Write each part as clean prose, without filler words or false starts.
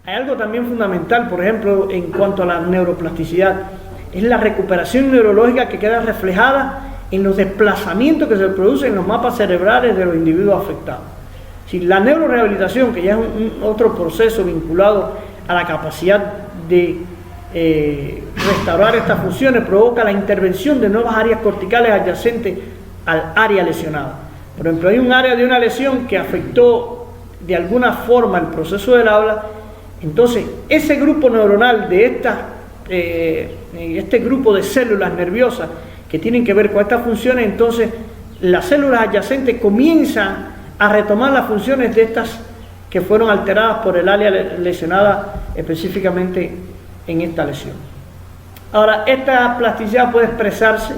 Hay algo también fundamental, por ejemplo, en cuanto a la neuroplasticidad, es la recuperación neurológica que queda reflejada en los desplazamientos que se producen en los mapas cerebrales de los individuos afectados. Si la neurorehabilitación, que ya es otro proceso vinculado a la capacidad de restaurar estas funciones, provoca la intervención de nuevas áreas corticales adyacentes al área lesionada. Por ejemplo, hay un área de una lesión que afectó de alguna forma el proceso del habla. Entonces, ese grupo neuronal de este grupo de células nerviosas que tienen que ver con estas funciones, entonces las células adyacentes comienzan a retomar las funciones de estas que fueron alteradas por el área lesionada específicamente en esta lesión. Ahora, esta plasticidad puede expresarse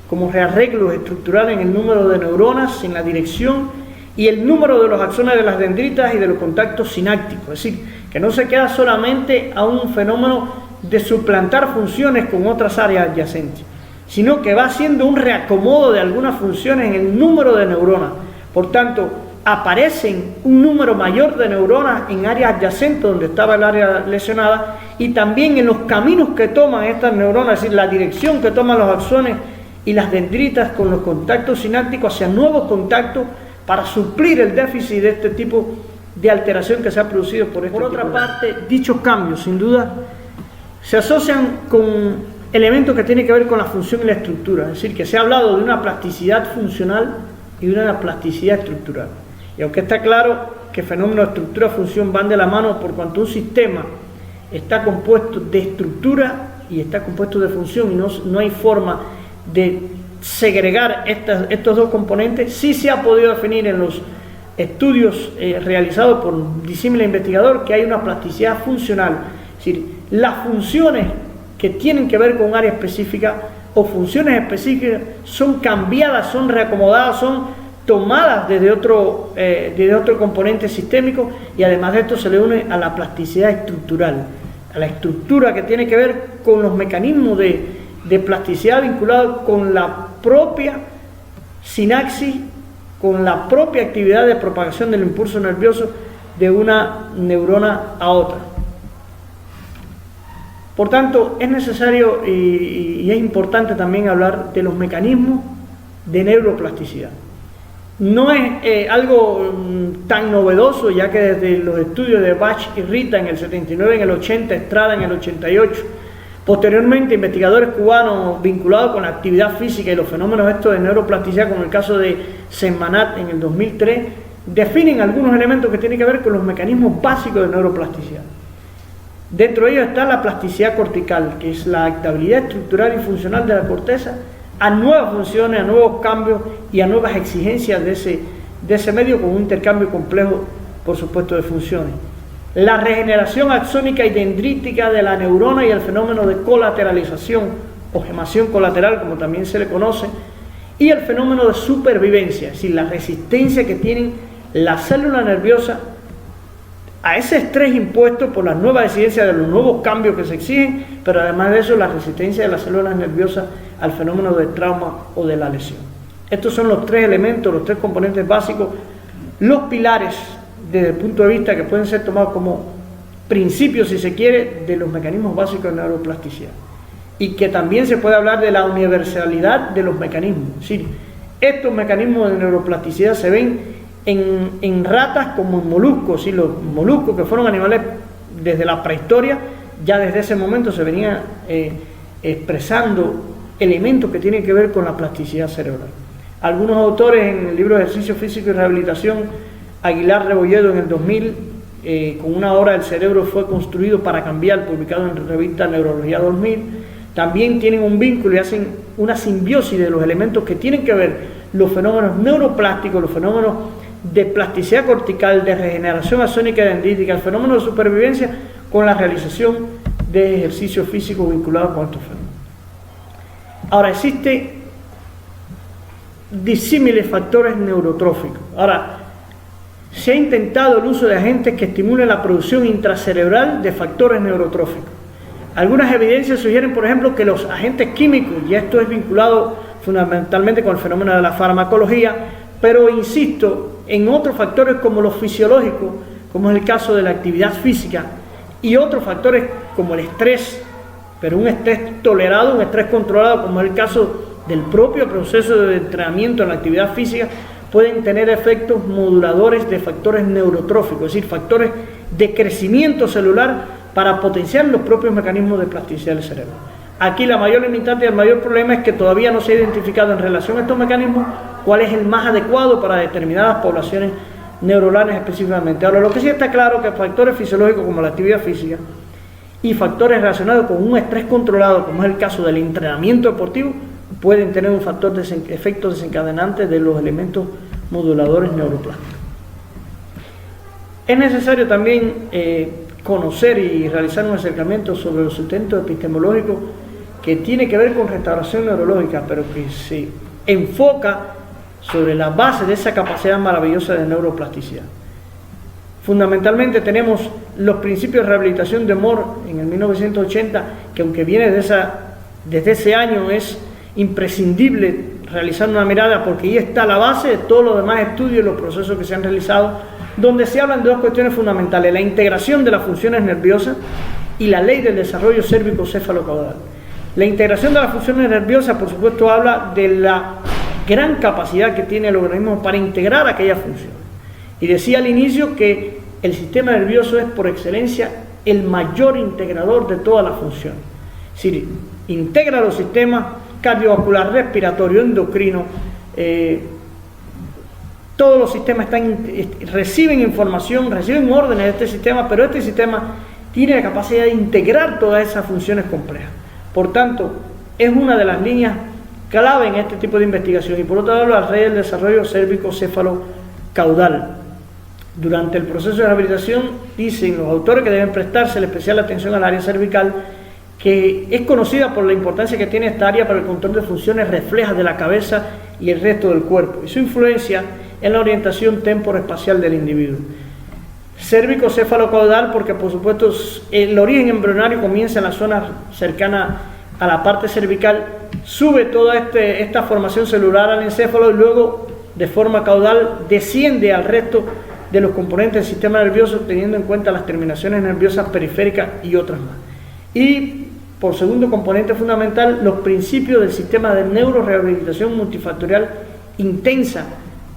como rearreglos estructurales en el número de neuronas, en la dirección y el número de los axones de las dendritas y de los contactos sinápticos, es decir, que no se queda solamente a un fenómeno de suplantar funciones con otras áreas adyacentes, sino que va haciendo un reacomodo de algunas funciones en el número de neuronas. Por tanto, aparecen un número mayor de neuronas en áreas adyacentes donde estaba el área lesionada, y también en los caminos que toman estas neuronas, es decir, la dirección que toman los axones y las dendritas con los contactos sinápticos hacia nuevos contactos para suplir el déficit de este tipo de alteración que se ha producido por este. Por otra parte, dichos cambios, sin duda, se asocian con elementos que tienen que ver con la función y la estructura, es decir, que se ha hablado de una plasticidad funcional y de una plasticidad estructural. Y aunque está claro que fenómenos de estructura-función van de la mano por cuanto un sistema está compuesto de estructura y está compuesto de función, y no hay forma de segregar estos dos componentes, sí se ha podido definir en los estudios realizados por disímil investigador que hay una plasticidad funcional, es decir, las funciones que tienen que ver con un área específica o funciones específicas son cambiadas, son reacomodadas, son tomadas desde otro componente sistémico, y además de esto se le une a la plasticidad estructural, a la estructura que tiene que ver con los mecanismos de plasticidad vinculados con la propia sinapsis, con la propia actividad de propagación del impulso nervioso de una neurona a otra. Por tanto, es necesario y es importante también hablar de los mecanismos de neuroplasticidad. No es algo tan novedoso, ya que desde los estudios de Bach y Rita en el 79, en el 80, Estrada en el 88, posteriormente investigadores cubanos vinculados con la actividad física y los fenómenos estos de neuroplasticidad, como el caso de Sentmanat en el 2003, definen algunos elementos que tienen que ver con los mecanismos básicos de neuroplasticidad. Dentro de ellos está la plasticidad cortical, que es la adaptabilidad estructural y funcional de la corteza a nuevas funciones, a nuevos cambios y a nuevas exigencias de ese medio, con un intercambio complejo, por supuesto, de funciones. La regeneración axónica y dendrítica de la neurona y el fenómeno de colateralización o gemación colateral, como también se le conoce, y el fenómeno de supervivencia, es decir, la resistencia que tienen las células nerviosas a ese estrés impuesto por las nuevas exigencias de los nuevos cambios que se exigen, pero además de eso la resistencia de las células nerviosas al fenómeno del trauma o de la lesión. Estos son los tres elementos, los tres componentes básicos, los pilares desde el punto de vista que pueden ser tomados como principios, si se quiere, de los mecanismos básicos de neuroplasticidad. Y que también se puede hablar de la universalidad de los mecanismos. Es decir, estos mecanismos de neuroplasticidad se ven en ratas como en moluscos, ¿sí? Los moluscos, que fueron animales desde la prehistoria, ya desde ese momento se venían expresando elementos que tienen que ver con la plasticidad cerebral. Algunos autores en el libro de Ejercicio Físico y Rehabilitación, Aguilar Rebolledo en el 2000, con una obra del cerebro fue construido para cambiar, publicado en la revista Neurología 2000, también tienen un vínculo y hacen una simbiosis de los elementos que tienen que ver los fenómenos neuroplásticos, los fenómenos de plasticidad cortical, de regeneración axónica y dendrítica, el fenómeno de supervivencia, con la realización de ejercicios físicos vinculados con estos fenómenos. Ahora, existen disímiles factores neurotróficos. Ahora, se ha intentado el uso de agentes que estimulen la producción intracerebral de factores neurotróficos. Algunas evidencias sugieren, por ejemplo, que los agentes químicos, y esto es vinculado fundamentalmente con el fenómeno de la farmacología, pero insisto, en otros factores como los fisiológicos, como es el caso de la actividad física, y otros factores como el estrés, pero un estrés tolerado, un estrés controlado, como es el caso del propio proceso de entrenamiento en la actividad física, pueden tener efectos moduladores de factores neurotróficos, es decir, factores de crecimiento celular para potenciar los propios mecanismos de plasticidad del cerebro. Aquí la mayor limitante y el mayor problema es que todavía no se ha identificado en relación a estos mecanismos cuál es el más adecuado para determinadas poblaciones neuronales específicamente. Ahora, lo que sí está claro es que factores fisiológicos como la actividad física y factores relacionados con un estrés controlado, como es el caso del entrenamiento deportivo, pueden tener un factor de efecto desencadenante de los elementos moduladores neuroplásticos. Es necesario también conocer y realizar un acercamiento sobre los sustentos epistemológicos que tiene que ver con restauración neurológica, pero que se enfoca sobre la base de esa capacidad maravillosa de neuroplasticidad. Fundamentalmente tenemos los principios de rehabilitación de Moore en el 1980, que aunque viene desde ese año, es imprescindible realizar una mirada porque ahí está la base de todos los demás estudios y los procesos que se han realizado, donde se hablan de dos cuestiones fundamentales: la integración de las funciones nerviosas y la ley del desarrollo cérvico-céfalo-caudal. La integración de las funciones nerviosas, por supuesto, habla de la gran capacidad que tiene el organismo para integrar aquellas funciones. Y decía al inicio que el sistema nervioso es por excelencia el mayor integrador de todas las funciones. Es decir, integra los sistemas cardiovascular, respiratorio, endocrino, todos los sistemas reciben información, reciben órdenes de este sistema, pero este sistema tiene la capacidad de integrar todas esas funciones complejas. Por tanto, es una de las líneas clave en este tipo de investigación. Y por otro lado, la red del desarrollo cérvico-céfalo-caudal. Durante el proceso de rehabilitación, dicen los autores que deben prestarse la especial atención al área cervical, que es conocida por la importancia que tiene esta área para el control de funciones reflejas de la cabeza y el resto del cuerpo, y su influencia en la orientación temporoespacial del individuo. Cérvico-céfalo-caudal, porque por supuesto el origen embrionario comienza en la zona cercana a la parte cervical, sube toda esta formación celular al encéfalo y luego de forma caudal desciende al resto de los componentes del sistema nervioso, teniendo en cuenta las terminaciones nerviosas periféricas y otras más. Y por segundo componente fundamental, los principios del sistema de neurorehabilitación multifactorial intensa,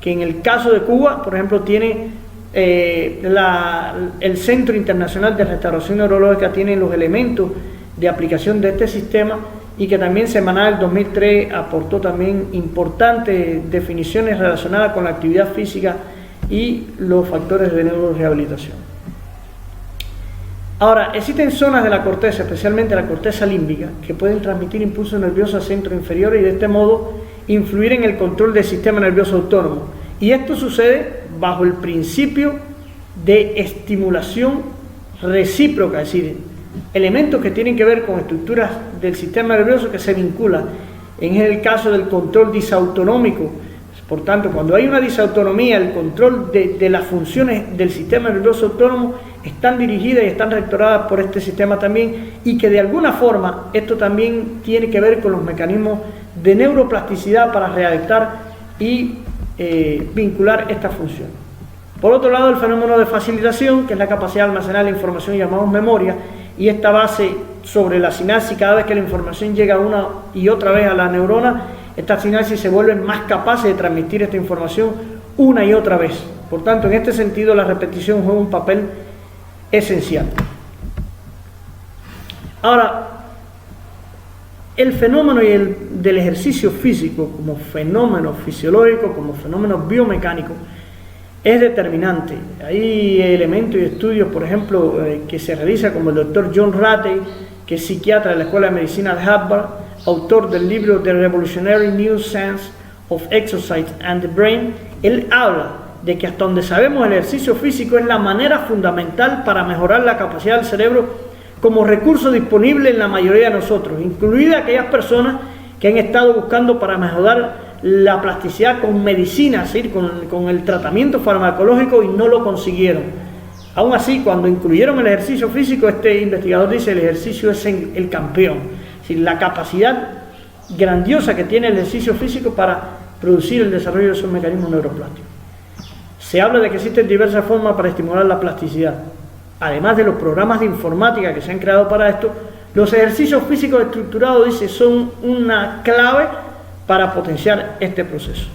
que en el caso de Cuba, por ejemplo, tiene el Centro Internacional de Restauración Neurológica, tiene los elementos de aplicación de este sistema, y que también Semanal del 2003 aportó también importantes definiciones relacionadas con la actividad física y los factores de neurorehabilitación. Ahora, existen zonas de la corteza, especialmente la corteza límbica, que pueden transmitir impulsos nerviosos al centro inferior y de este modo influir en el control del sistema nervioso autónomo. Y esto sucede bajo el principio de estimulación recíproca, es decir, elementos que tienen que ver con estructuras del sistema nervioso que se vinculan. En el caso del control disautonómico, por tanto, cuando hay una disautonomía, el control de las funciones del sistema nervioso autónomo están dirigidas y están rectoradas por este sistema también, y que de alguna forma esto también tiene que ver con los mecanismos de neuroplasticidad para readaptar y vincular esta función. Por otro lado, el fenómeno de facilitación, que es la capacidad de almacenar la información llamamos memoria, y esta base sobre la sinapsis, cada vez que la información llega una y otra vez a la neurona, estas sinapsis se vuelven más capaces de transmitir esta información una y otra vez. Por tanto, en este sentido, la repetición juega un papel esencial. Ahora, el fenómeno del ejercicio físico como fenómeno fisiológico, como fenómeno biomecánico, es determinante. Hay elementos y estudios, por ejemplo, que se realizan, como el doctor John Ratey, que es psiquiatra de la Escuela de Medicina de Harvard, autor del libro The Revolutionary New Science of Exercise and the Brain. Él habla de que hasta donde sabemos el ejercicio físico es la manera fundamental para mejorar la capacidad del cerebro como recurso disponible en la mayoría de nosotros, incluidas aquellas personas que han estado buscando para mejorar la plasticidad con medicina, es decir, con el tratamiento farmacológico, y no lo consiguieron. Aún así, cuando incluyeron el ejercicio físico, este investigador dice el ejercicio es el campeón, es decir, la capacidad grandiosa que tiene el ejercicio físico para producir el desarrollo de esos mecanismos neuroplásticos. Se habla de que existen diversas formas para estimular la plasticidad. Además de los programas de informática que se han creado para esto, los ejercicios físicos estructurados, dice, son una clave para potenciar este proceso.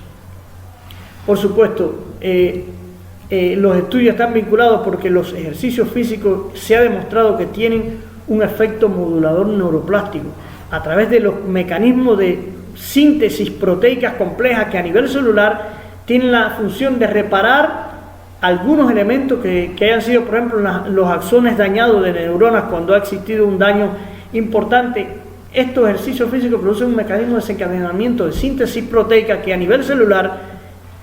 Por supuesto, los estudios están vinculados porque los ejercicios físicos se ha demostrado que tienen un efecto modulador neuroplástico a través de los mecanismos de síntesis proteicas complejas que a nivel celular tienen la función de reparar algunos elementos que hayan sido, por ejemplo, los axones dañados de neuronas cuando ha existido un daño importante. Estos ejercicios físicos producen un mecanismo de desencadenamiento de síntesis proteica que a nivel celular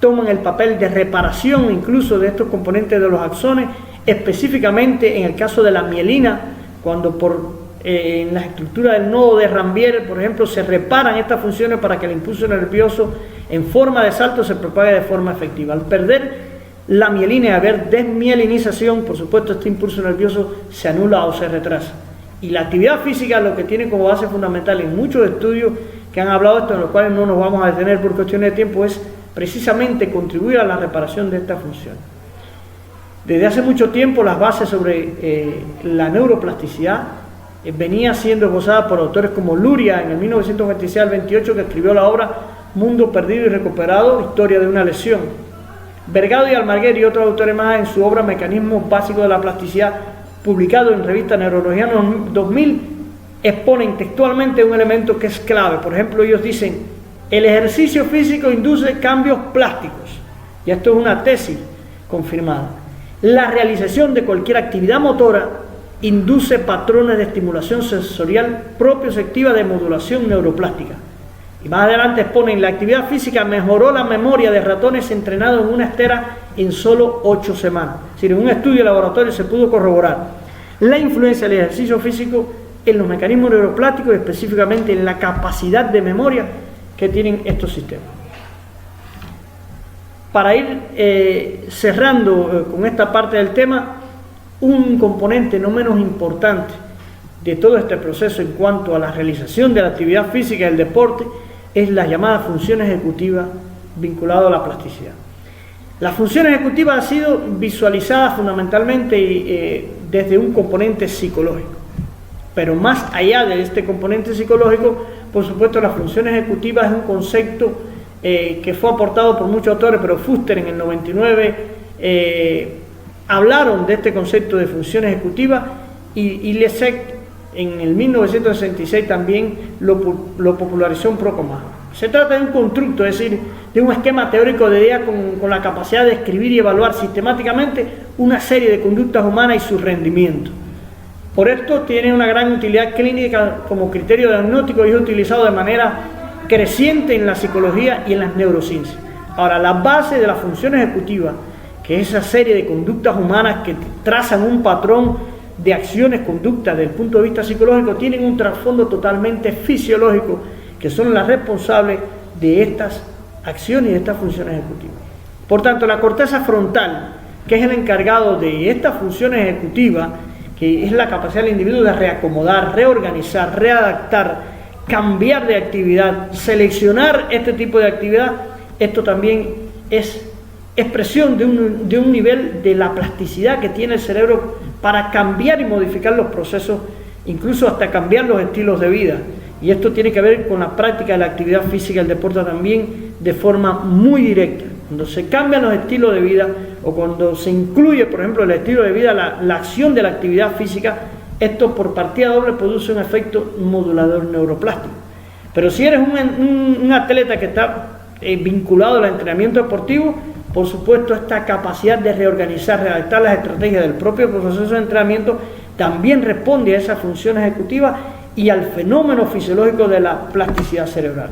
toman el papel de reparación incluso de estos componentes de los axones, específicamente en el caso de la mielina, cuando en la estructura del nodo de Ranvier, por ejemplo, se reparan estas funciones para que el impulso nervioso en forma de salto se propague de forma efectiva. Al perder la mielina y haber desmielinización, por supuesto, este impulso nervioso se anula o se retrasa. Y la actividad física lo que tiene como base fundamental en muchos estudios que han hablado de esto, en los cuales no nos vamos a detener por cuestiones de tiempo, es precisamente contribuir a la reparación de esta función. Desde hace mucho tiempo las bases sobre la neuroplasticidad venía siendo esbozada por autores como Luria en el 1926 al 28, que escribió la obra Mundo Perdido y Recuperado, Historia de una Lesión. Bergado y Almaguer y otros autores más en su obra Mecanismos Básicos de la Plasticidad, publicado en revista Neurología 2000, exponen textualmente un elemento que es clave. Por ejemplo, ellos dicen: el ejercicio físico induce cambios plásticos, y esto es una tesis confirmada. La realización de cualquier actividad motora induce patrones de estimulación sensorial proprioceptiva de modulación neuroplástica. Y más adelante exponen: la actividad física mejoró la memoria de ratones entrenados en una estera en solo 8 semanas. Es decir, en un estudio de laboratorio se pudo corroborar la influencia del ejercicio físico en los mecanismos neuroplásticos y específicamente en la capacidad de memoria que tienen estos sistemas. Para ir cerrando con esta parte del tema, un componente no menos importante de todo este proceso en cuanto a la realización de la actividad física y el deporte es la llamada función ejecutiva vinculada a la plasticidad. La función ejecutiva ha sido visualizada fundamentalmente desde un componente psicológico, pero más allá de este componente psicológico, por supuesto, la función ejecutiva es un concepto que fue aportado por muchos autores, pero Fuster en el 99 hablaron de este concepto de función ejecutiva y Lessig en el 1966 también lo popularizó un poco más. Se trata de un constructo, es decir, de un esquema teórico de ideas con la capacidad de escribir y evaluar sistemáticamente una serie de conductas humanas y su rendimiento. Por esto tiene una gran utilidad clínica como criterio diagnóstico y es utilizado de manera creciente en la psicología y en las neurociencias. Ahora, la base de la función ejecutiva, que es esa serie de conductas humanas que trazan un patrón de acciones, conductas desde el punto de vista psicológico, tienen un trasfondo totalmente fisiológico, que son las responsables de estas acciones y de estas funciones ejecutivas. Por tanto, la corteza frontal, que es el encargado de estas funciones ejecutivas, que es la capacidad del individuo de reacomodar, reorganizar, readaptar, cambiar de actividad, seleccionar este tipo de actividad, esto también es expresión de un nivel de la plasticidad que tiene el cerebro para cambiar y modificar los procesos, incluso hasta cambiar los estilos de vida. Y esto tiene que ver con la práctica de la actividad física y el deporte también de forma muy directa. Cuando se cambian los estilos de vida o cuando se incluye, por ejemplo, el estilo de vida, la acción de la actividad física, esto por partida doble produce un efecto modulador neuroplástico. Pero si eres un atleta que está vinculado al entrenamiento deportivo, por supuesto, esta capacidad de reorganizar, redactar las estrategias del propio proceso de entrenamiento también responde a esa función ejecutiva y al fenómeno fisiológico de la plasticidad cerebral.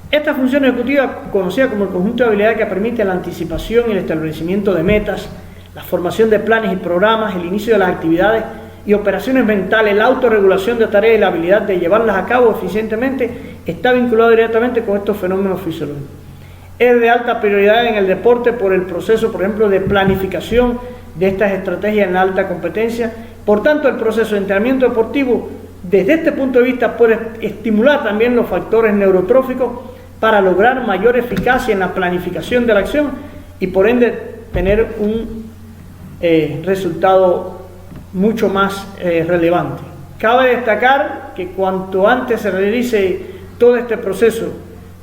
Esta función ejecutiva, conocida como el conjunto de habilidades que permite la anticipación y el establecimiento de metas, la formación de planes y programas, el inicio de las actividades y operaciones mentales, la autorregulación de tareas y la habilidad de llevarlas a cabo eficientemente, está vinculado directamente con estos fenómenos fisiológicos. Es de alta prioridad en el deporte por el proceso, por ejemplo, de planificación de estas estrategias en la alta competencia. Por tanto, el proceso de entrenamiento deportivo, desde este punto de vista, puede estimular también los factores neurotróficos para lograr mayor eficacia en la planificación de la acción y por ende tener un resultado mucho más relevante. Cabe destacar que cuanto antes se realice todo este proceso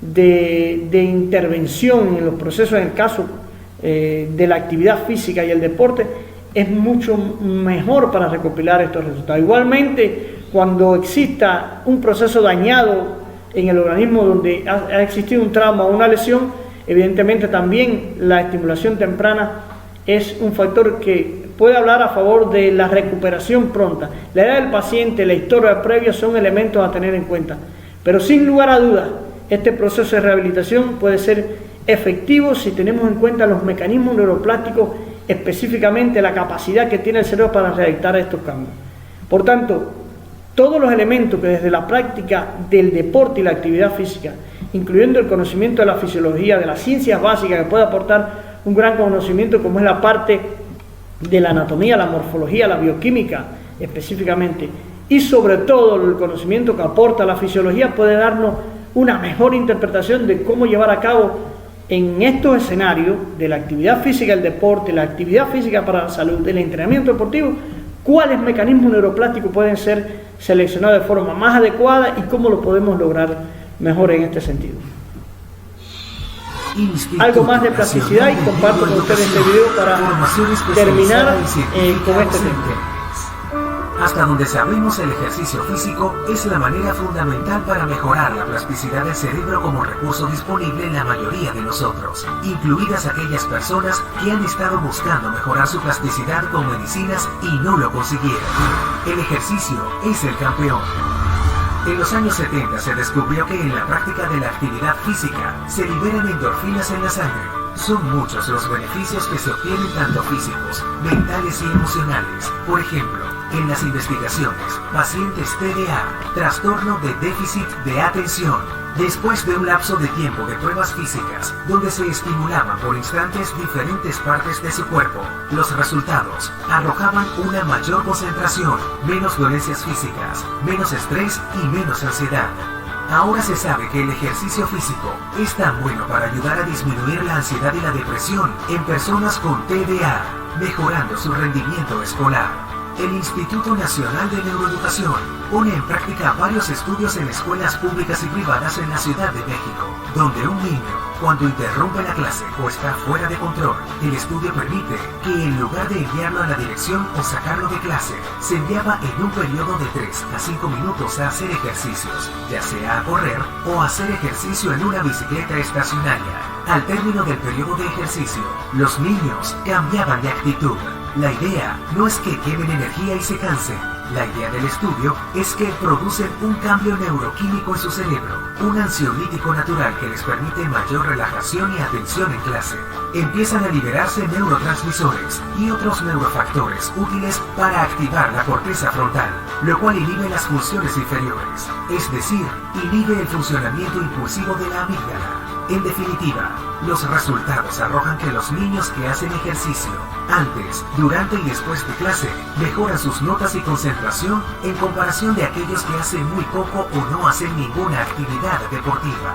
de intervención en los procesos, en el caso de la actividad física y el deporte, es mucho mejor para recopilar estos resultados. Igualmente, cuando exista un proceso dañado en el organismo donde ha existido un trauma o una lesión, evidentemente también la estimulación temprana es un factor que puede hablar a favor de la recuperación pronta. La edad del paciente, la historia previa son elementos a tener en cuenta, pero sin lugar a dudas, este proceso de rehabilitación puede ser efectivo si tenemos en cuenta los mecanismos neuroplásticos, específicamente la capacidad que tiene el cerebro para realizar estos cambios. Por tanto, todos los elementos que desde la práctica del deporte y la actividad física, incluyendo el conocimiento de la fisiología, de las ciencias básicas que puede aportar un gran conocimiento como es la parte de la anatomía, la morfología, la bioquímica específicamente, y sobre todo el conocimiento que aporta la fisiología, puede darnos una mejor interpretación de cómo llevar a cabo en estos escenarios de la actividad física, el deporte, la actividad física para la salud, el entrenamiento deportivo, cuáles mecanismos neuroplásticos pueden ser seleccionados de forma más adecuada y cómo lo podemos lograr mejor en este sentido. Algo más de plasticidad y comparto con ustedes este video para terminar con este tema. Hasta donde sabemos, el ejercicio físico es la manera fundamental para mejorar la plasticidad del cerebro como recurso disponible en la mayoría de nosotros, incluidas aquellas personas que han estado buscando mejorar su plasticidad con medicinas y no lo consiguieron. El ejercicio es el campeón. En los años 70 se descubrió que en la práctica de la actividad física se liberan endorfinas en la sangre. Son muchos los beneficios que se obtienen tanto físicos, mentales y emocionales. Por ejemplo, en las investigaciones, pacientes TDA, trastorno de déficit de atención, después de un lapso de tiempo de pruebas físicas, donde se estimulaban por instantes diferentes partes de su cuerpo, los resultados arrojaban una mayor concentración, menos dolencias físicas, menos estrés y menos ansiedad. Ahora se sabe que el ejercicio físico es tan bueno para ayudar a disminuir la ansiedad y la depresión en personas con TDA, mejorando su rendimiento escolar. El Instituto Nacional de Neuroeducación pone en práctica varios estudios en escuelas públicas y privadas en la Ciudad de México, donde un niño, cuando interrumpe la clase o está fuera de control, el estudio permite que en lugar de enviarlo a la dirección o sacarlo de clase, se enviaba en un periodo de 3 a 5 minutos a hacer ejercicios, ya sea a correr o hacer ejercicio en una bicicleta estacionaria. Al término del periodo de ejercicio, los niños cambiaban de actitud. La idea no es que quemen energía y se cansen. La idea del estudio es que producen un cambio neuroquímico en su cerebro, un ansiolítico natural que les permite mayor relajación y atención en clase. Empiezan a liberarse neurotransmisores y otros neurofactores útiles para activar la corteza frontal, lo cual inhibe las funciones inferiores, es decir, inhibe el funcionamiento impulsivo de la amígdala. En definitiva, los resultados arrojan que los niños que hacen ejercicio antes, durante y después de clase mejoran sus notas y concentración en comparación de aquellos que hacen muy poco o no hacen ninguna actividad deportiva.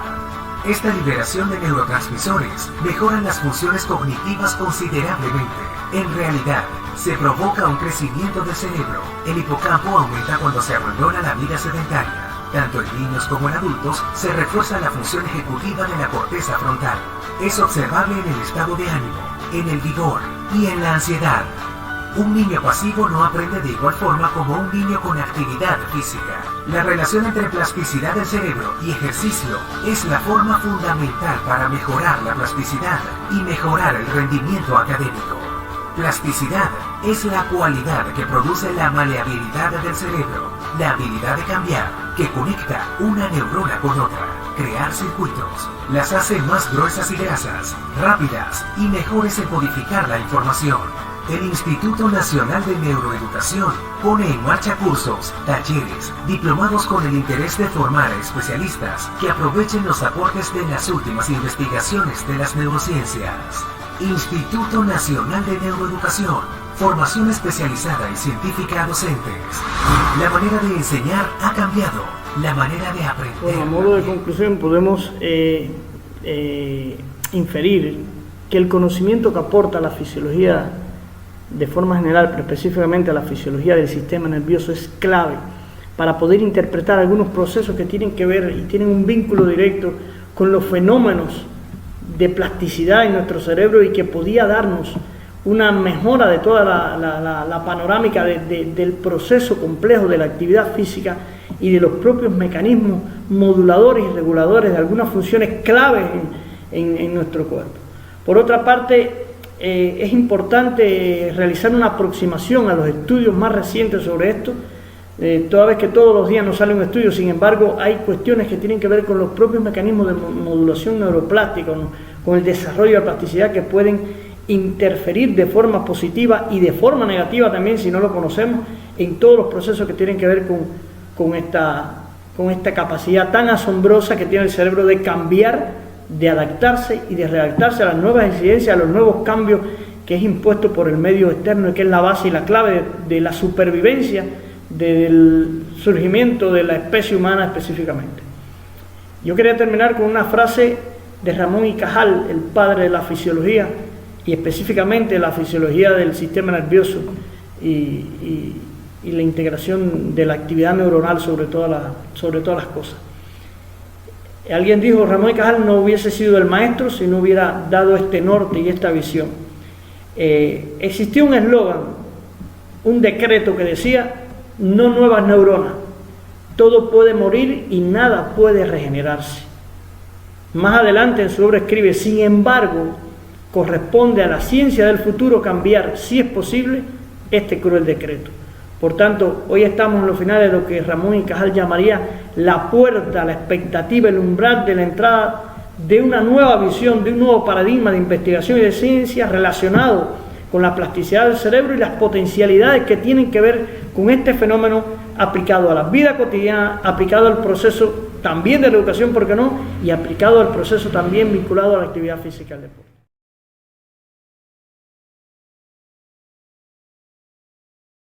Esta liberación de neurotransmisores mejora las funciones cognitivas considerablemente. En realidad, se provoca un crecimiento del cerebro. El hipocampo aumenta cuando se abandona la vida sedentaria. Tanto en niños como en adultos se refuerza la función ejecutiva de la corteza frontal. Es observable en el estado de ánimo, en el vigor y en la ansiedad. Un niño pasivo no aprende de igual forma como un niño con actividad física. La relación entre plasticidad del cerebro y ejercicio es la forma fundamental para mejorar la plasticidad y mejorar el rendimiento académico. Plasticidad es la cualidad que produce la maleabilidad del cerebro, la habilidad de cambiar, que conecta una neurona con otra, crear circuitos, las hace más gruesas y grasas, rápidas y mejores en codificar la información. El Instituto Nacional de Neuroeducación pone en marcha cursos, talleres, diplomados con el interés de formar a especialistas que aprovechen los aportes de las últimas investigaciones de las neurociencias. Instituto Nacional de Neuroeducación, formación especializada y científica a docentes. La manera de enseñar ha cambiado, la manera de aprender. Bueno, a modo de conclusión podemos inferir que el conocimiento que aporta la fisiología de forma general, pero específicamente a la fisiología del sistema nervioso, es clave para poder interpretar algunos procesos que tienen que ver y tienen un vínculo directo con los fenómenos de plasticidad en nuestro cerebro y que podía darnos una mejora de toda la panorámica del proceso complejo de la actividad física y de los propios mecanismos moduladores y reguladores de algunas funciones claves en nuestro cuerpo. Por otra parte, es importante realizar una aproximación a los estudios más recientes sobre esto, toda vez que todos los días nos sale un estudio. Sin embargo, hay cuestiones que tienen que ver con los propios mecanismos de modulación neuroplástica, con el desarrollo de la plasticidad, que pueden interferir de forma positiva y de forma negativa también, si no lo conocemos, en todos los procesos que tienen que ver con esta capacidad tan asombrosa que tiene el cerebro de cambiar, de adaptarse y de readaptarse a las nuevas incidencias, a los nuevos cambios que es impuesto por el medio externo y que es la base y la clave de la supervivencia del surgimiento de la especie humana específicamente. Yo quería terminar con una frase de Ramón y Cajal, el padre de la fisiología, y específicamente la fisiología del sistema nervioso y la integración de la actividad neuronal sobre todas las cosas. Alguien dijo: Ramón y Cajal no hubiese sido el maestro si no hubiera dado este norte y esta visión. Existía un eslogan, un decreto que decía: no nuevas neuronas, todo puede morir y nada puede regenerarse. Más adelante en su obra escribe: sin embargo, corresponde a la ciencia del futuro cambiar, si es posible, este cruel decreto. Por tanto, hoy estamos en los finales de lo que Ramón y Cajal llamaría la puerta, la expectativa, el umbral de la entrada de una nueva visión, de un nuevo paradigma de investigación y de ciencia relacionado con la plasticidad del cerebro y las potencialidades que tienen que ver con este fenómeno aplicado a la vida cotidiana, aplicado al proceso también de la educación, ¿por qué no?, y aplicado al proceso también vinculado a la actividad física y al deporte.